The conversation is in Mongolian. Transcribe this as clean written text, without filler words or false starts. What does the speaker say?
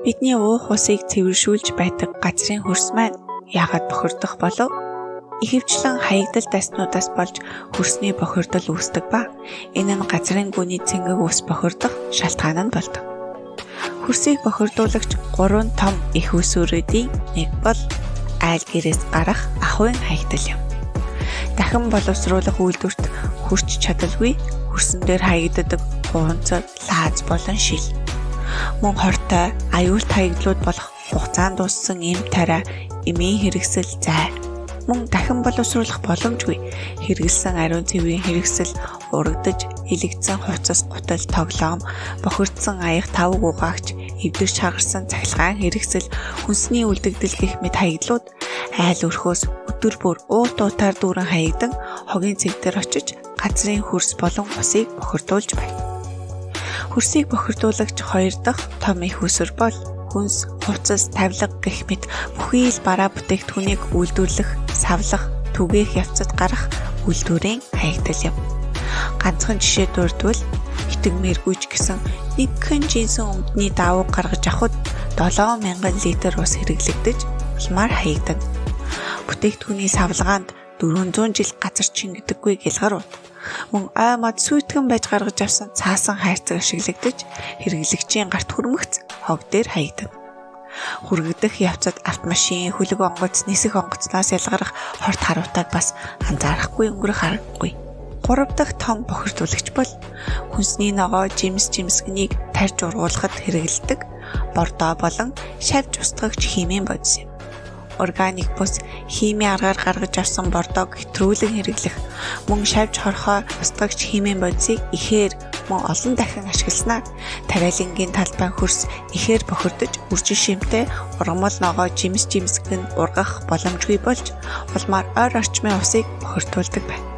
Бидний уух усыг цэвэршүүлж байдаг газрын хөрс маань яагаад бохирдох болов? Ихэвчлэн хаягдал дайснуудаас болж хөрсний бохирдол үүсдэг ба энэ нь газрын гүний цэнгэг ус бохирдох шалтгаан нь болдог. Хөрсийг бохирдуулагч 3 том их усүрүүдийн нэг бол айл гэрээс гарах ахуйн хаягдал юм. Дахин боловсруулах үйлдвэрт хүрч чадалгүй хөрсөн дээр хаягддаг хуунцар, лааз болон шил. Мөн хортой, аюулт хаягдлууд болох хугацаанд дууссан эм тариа, эмийн хэрэгсэл зай. Мөн дахин боловсруулах боломжгүй хэрэгэлсэн ариун цэврийн хэрэгсэл, урагдаж илэгдсэн хувцас, гутал, тоглоом, бохирдсан аяг тавг угаагч, эвдэрч хагарсан цахилгаан хэрэгсэл, хүнсний үлдэгдэл гэх мэт хаягдлууд айл өрхөөс өдөр бүр уут уутаар дүүрэн хаягдан хогийн цэг дээр очиж газрын хөрс болон усыг бохирдуулж байна. Хөрсийг бохирдуулагч 2 дахь том их усүр бол хүнс, хувцас, тавилга гэх мэт бүхий л бараа бүтээгдэхүүнийг үйлдвэрлэх, савлах, түгээх явцад гарах үйлдвэрийн хаягдал юм. Ганцхан жишээ дурдвал итгмээргүйч гэсэн нэгэн жинсэн өмдний давуу гаргаж авахд 7,000 литр ус хэрэглэгдэж улмаар хаягдана. Бүтээгдэхүүний савлгаанд 400 жил газар чингдэггүй гэлгарууд. Мөн ой мод сүйтгэн байж гаргаж авсан цаасан хайрцаг ашиглагдаж хэрэглэгчийн гарт хүрмэгц хог дээр хаягдана. Хүргэгдэх явцад автомашин, хөлөг онгоц, нисэх онгоцноос ялгарах хорт харуутайг бас анзаарахгүй өнгөрөх аргагүй. 3 дахь том бохирдуулагч бол хүнсний ногоо, жимсгэнийг тарьж ургуулахад хэрэглэдэг бордоо болон шавж устгагч химийн бодис юм. Органик бус химийн аргаар гаргаж авсан бордоог хэтрүүлэн хэрэглэх, мөн шавж хорхоо устгагч химийн бодисыг ихээр мөн олон дахин ашигласнаар тариалангийн талбай хөрс ихээр бохирдож үржин шимтэй ургамал ногоо жимсгэн ургах боломжгүй болж улмаар ойр орчмын усыг бохирдуулдаг байна.